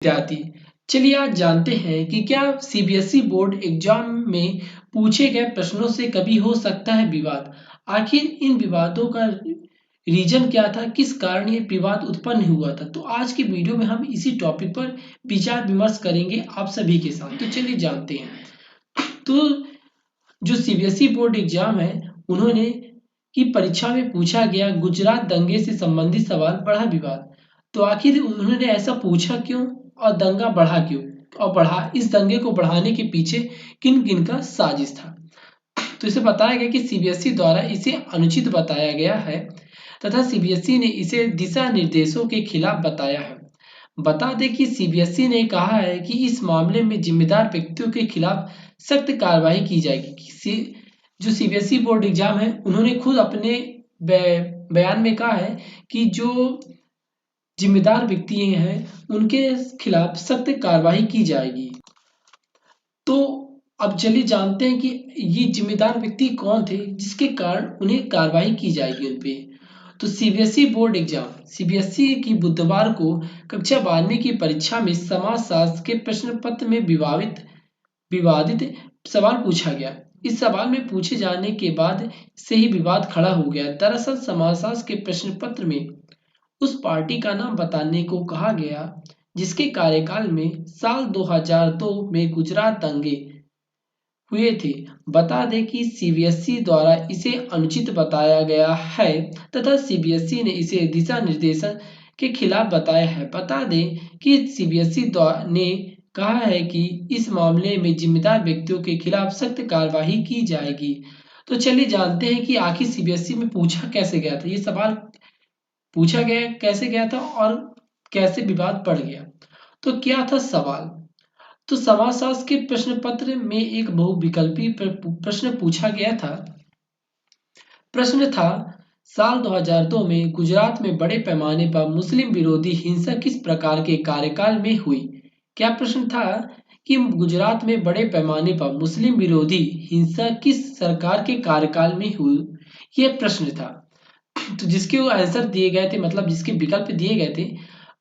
विद्यार्थी, चलिए आज जानते हैं कि क्या सीबीएसई बोर्ड एग्जाम में पूछे गए प्रश्नों से कभी हो सकता है विवाद। आखिर इन विवादों का रीजन क्या था, किस कारण ये विवाद उत्पन्न हुआ था। तो आज की वीडियो में हम इसी टॉपिक पर विचार विमर्श करेंगे आप सभी के साथ। तो चलिए जानते हैं। तो जो सीबीएसई बोर्ड एग्जाम है, उन्होंने की परीक्षा में पूछा गया गुजरात दंगे से संबंधित सवाल बढ़ा विवाद। तो आखिर उन्होंने ऐसा पूछा क्यों और दंगा बढ़ा क्यों, और बढ़ा इस दंगे को बढ़ाने के पीछे किन किन का साजिश था। तो इसे बताया गया कि सीबीएसई द्वारा इसे अनुचित बताया गया है तथा सीबीएसई ने इसे दिशा निर्देशों के खिलाफ बताया है। बता दें कि सीबीएसई ने कहा है कि इस मामले में जिम्मेदार व्यक्तियों के खिलाफ सख्त कार्रवाई की जाएगी। जो सीबीएसई बोर्ड एग्जाम है, उन्होंने खुद अपने बयान में कहा है कि जो जिम्मेदार व्यक्ति हैं उनके खिलाफ सख्त कार्रवाई की जाएगी। तो अब चलिए जानते हैं कि ये जिम्मेदार व्यक्ति कौन थे जिसके कारण उन्हें कार्रवाई की जाएगी उन पे। तो सीबीएसई बोर्ड एग्जाम सीबीएसई की बुधवार को कक्षा 12वीं की परीक्षा में समाजशास्त्र के प्रश्न पत्र में विवादित सवाल पूछा गया। इस सवाल में पूछे जाने के बाद से ही विवाद खड़ा हो गया। दरअसल समाजशास्त्र के प्रश्न पत्र में उस पार्टी का नाम बताने को कहा गया जिसके कार्यकाल में साल 2002 में गुजरात दंगे हुए थे। बता दें कि सीबीएसई द्वारा इसे अनुचित बताया गया है तथा सीबीएसई ने इसे दिशा निर्देशन के खिलाफ बताया है। बता दें कि सीबीएसई ने कहा है कि इस मामले में जिम्मेदार व्यक्तियों के खिलाफ सख्त कार्रवाई की जाएगी। तो चलिए जानते हैं कि आखिर सीबीएसई में पूछा कैसे गया था, ये सवाल पूछा गया कैसे गया था और कैसे विवाद बढ़ गया। तो क्या था सवाल। तो समाजशास्त्र के प्रश्न पत्र में एक बहुविकल्पी प्रश्न पूछा गया था। प्रश्न था, साल 2002 में गुजरात में बड़े पैमाने पर मुस्लिम विरोधी हिंसा किस प्रकार के कार्यकाल में हुई। क्या प्रश्न था कि गुजरात में बड़े पैमाने पर मुस्लिम विरोधी हिंसा किस सरकार के कार्यकाल में हुई, यह प्रश्न था। तो जिसके वो आंसर दिए गए थे, मतलब जिसके विकल्प दिए गए थे,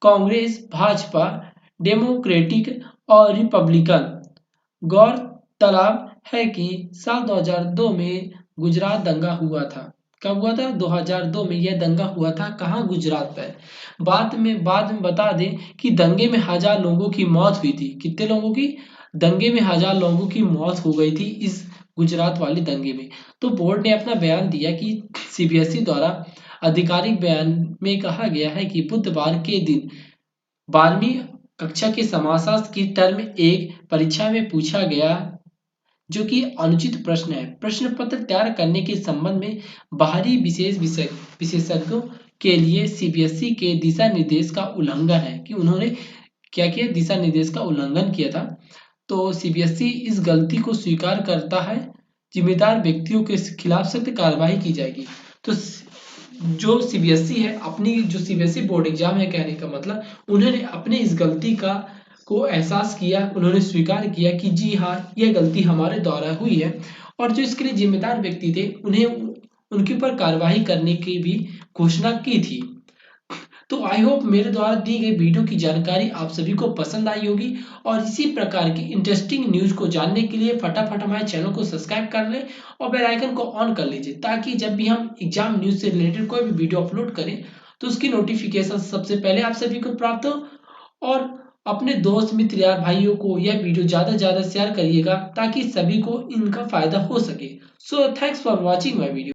कांग्रेस, भाजपा, डेमोक्रेटिक और रिपब्लिकन। गौरतलब है कि साल 2002 में गुजरात दंगा हुआ था। कब हुआ था? 2002 में यह दंगा हुआ था। कहाँ? गुजरात पर। बाद में बता दें कि दंगे में 1000 लोगों की मौत हुई थी। कितने लोगों की? दंगे में 1000 लोगों की मौत हो गई थी इस गुजरात वाले दंगे में। तो बोर्ड ने अपना बयान दिया कि सीबीएसई द्वारा आधिकारिक बयान में कहा गया है कि बुधवार के दिन 12वीं कक्षा के समाजशास्त्र की टर्म 1 परीक्षा में पूछा गया जो कि अनुचित प्रश्न है। प्रश्न पत्र तैयार करने के संबंध में बाहरी विशेषज्ञों के लिए सीबीएसई के दिशा निर्देश का उल्लंघन है कि उन्होंने क्या किया, दिशा निर्देश का उल्लंघन किया था। तो सीबीएसई इस गलती को स्वीकार करता है। जिम्मेदार व्यक्तियों के खिलाफ सख्त कार्रवाई की जाएगी। तो जो सीबीएसई है, अपनी जो सीबीएसई बोर्ड एग्जाम है, कहने का मतलब उन्होंने अपने इस गलती का को एहसास किया, उन्होंने स्वीकार किया कि जी हाँ, यह गलती हमारे द्वारा हुई है और जो इसके लिए जिम्मेदार व्यक्ति थे उन्हें उनके ऊपर कार्रवाई करने की भी घोषणा की थी। तो आई होप मेरे द्वारा दी गई वीडियो की जानकारी आप सभी को पसंद आई होगी और इसी प्रकार की इंटरेस्टिंग न्यूज को जानने के लिए फटाफट हमारे चैनल को सब्सक्राइब कर लें और बेल आइकन को ऑन कर लीजिए ताकि जब भी हम एग्जाम न्यूज से रिलेटेड कोई भी वीडियो अपलोड करें तो उसकी नोटिफिकेशन सबसे पहले आप सभी को प्राप्त हो। और अपने दोस्त मित्र यार भाइयों को यह वीडियो ज़्यादा से ज़्यादा शेयर करिएगा ताकि सभी को इनका फायदा हो सके। So thanks for watching my video.